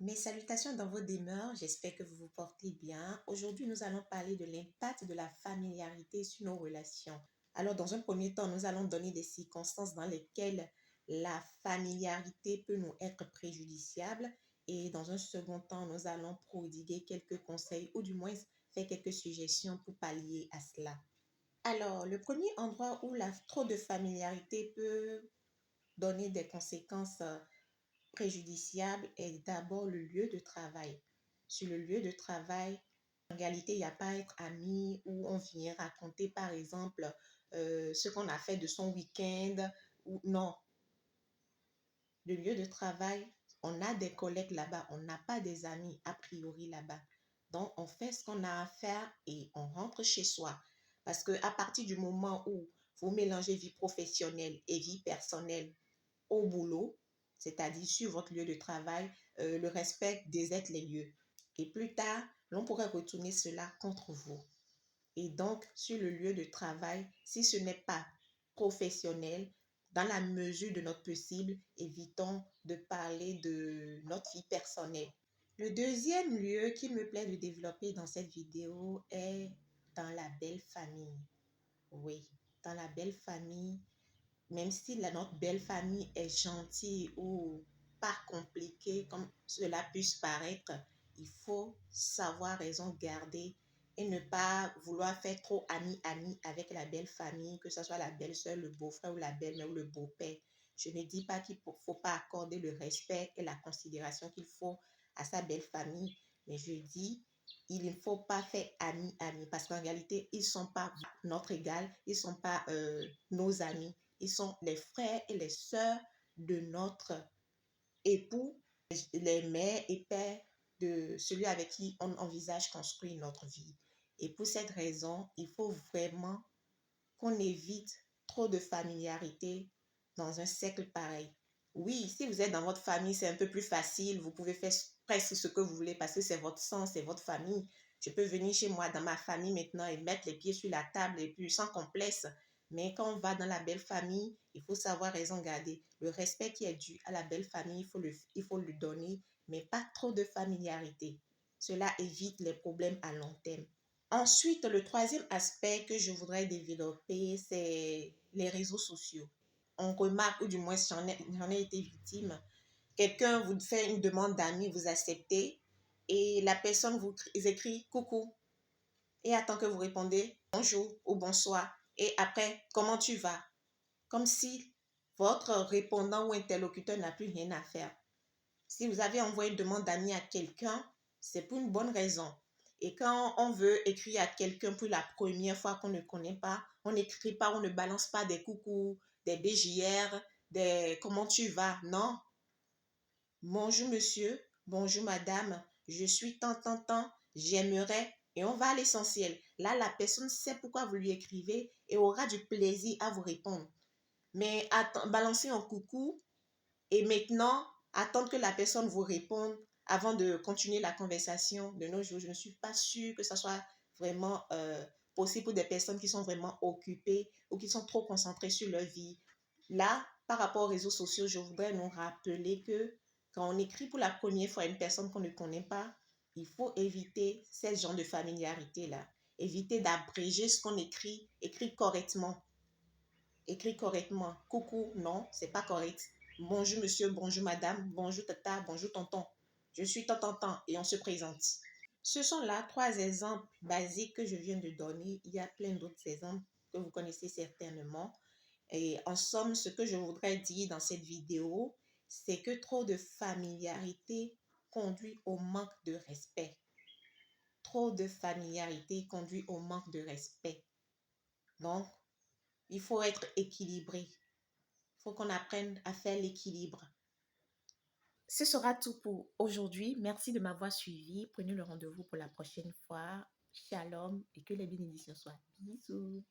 Mes salutations dans vos demeures, j'espère que vous vous portez bien. Aujourd'hui, nous allons parler de l'impact de la familiarité sur nos relations. Alors, dans un premier temps, nous allons donner des circonstances dans lesquelles la familiarité peut nous être préjudiciable. Et dans un second temps, nous allons prodiguer quelques conseils ou du moins faire quelques suggestions pour pallier à cela. Alors, le premier endroit où trop de familiarité peut donner des conséquences préjudiciable est d'abord le lieu de travail. Sur le lieu de travail, en réalité, il n'y a pas à être ami où on vient raconter, par exemple, ce qu'on a fait de son week-end. Ou non, le lieu de travail, on a des collègues là-bas, on n'a pas des amis a priori là-bas. Donc, on fait ce qu'on a à faire et on rentre chez soi. Parce qu'à partir du moment où vous mélangez vie professionnelle et vie personnelle au boulot, c'est-à-dire sur votre lieu de travail, le respect déserte les lieux. Et plus tard, l'on pourrait retourner cela contre vous. Et donc, sur le lieu de travail, si ce n'est pas professionnel, dans la mesure de notre possible, évitons de parler de notre vie personnelle. Le deuxième lieu qu'il me plaît de développer dans cette vidéo est dans la belle famille. Oui, dans la belle famille, même si notre belle famille est gentille ou pas compliquée comme cela puisse paraître, il faut savoir raison garder et ne pas vouloir faire trop ami avec la belle famille, que ce soit la belle-sœur, le beau-frère ou la belle-mère ou le beau-père. Je ne dis pas qu'il ne faut pas accorder le respect et la considération qu'il faut à sa belle famille, mais je dis il ne faut pas faire ami parce qu'en réalité, ils ne sont pas notre égal, ils ne sont pas nos amis. Ils sont les frères et les sœurs de notre époux, les mères et pères de celui avec qui on envisage construire notre vie. Et pour cette raison, il faut vraiment qu'on évite trop de familiarité dans un cercle pareil. Oui, si vous êtes dans votre famille, c'est un peu plus facile. Vous pouvez faire presque ce que vous voulez parce que c'est votre sang, c'est votre famille. Je peux venir chez moi, dans ma famille maintenant, et mettre les pieds sur la table et puis sans complexe. Mais quand on va dans la belle famille, il faut savoir raison garder. Le respect qui est dû à la belle famille, il faut le donner, mais pas trop de familiarité. Cela évite les problèmes à long terme. Ensuite, le troisième aspect que je voudrais développer, c'est les réseaux sociaux. On remarque, ou du moins j'en ai été victime, quelqu'un vous fait une demande d'amis, vous acceptez, et la personne vous écrit coucou, et attend que vous répondez bonjour ou bonsoir, et après, comment tu vas? Comme si votre répondant ou interlocuteur n'a plus rien à faire. Si vous avez envoyé une demande d'amis à quelqu'un, c'est pour une bonne raison. Et quand on veut écrire à quelqu'un pour la première fois qu'on ne connaît pas, on n'écrit pas, on ne balance pas des coucous, des BJR, des comment tu vas. Non. Bonjour monsieur, bonjour madame, je suis tant, j'aimerais. Et on va à l'essentiel. Là, la personne sait pourquoi vous lui écrivez et aura du plaisir à vous répondre. Mais balancer un coucou et maintenant, attendre que la personne vous réponde avant de continuer la conversation de nos jours, je ne suis pas sûre que ça soit vraiment possible pour des personnes qui sont vraiment occupées ou qui sont trop concentrées sur leur vie. Là, par rapport aux réseaux sociaux, je voudrais nous rappeler que quand on écrit pour la première fois à une personne qu'on ne connaît pas, il faut éviter ce genre de familiarité-là. Éviter d'abréger ce qu'on écrit, écrit correctement. Écrit correctement. Coucou, non, c'est pas correct. Bonjour monsieur, bonjour madame, bonjour tata, bonjour tonton. Je suis tonton et on se présente. Ce sont là trois exemples basiques que je viens de donner. Il y a plein d'autres exemples que vous connaissez certainement. Et en somme, ce que je voudrais dire dans cette vidéo, c'est que trop de familiarité conduit au manque de respect. Trop de familiarité conduit au manque de respect. Donc, il faut être équilibré. Il faut qu'on apprenne à faire l'équilibre. Ce sera tout pour aujourd'hui. Merci de m'avoir suivi. Prenez le rendez-vous pour la prochaine fois. Shalom et que les bénédictions soient. Bisous.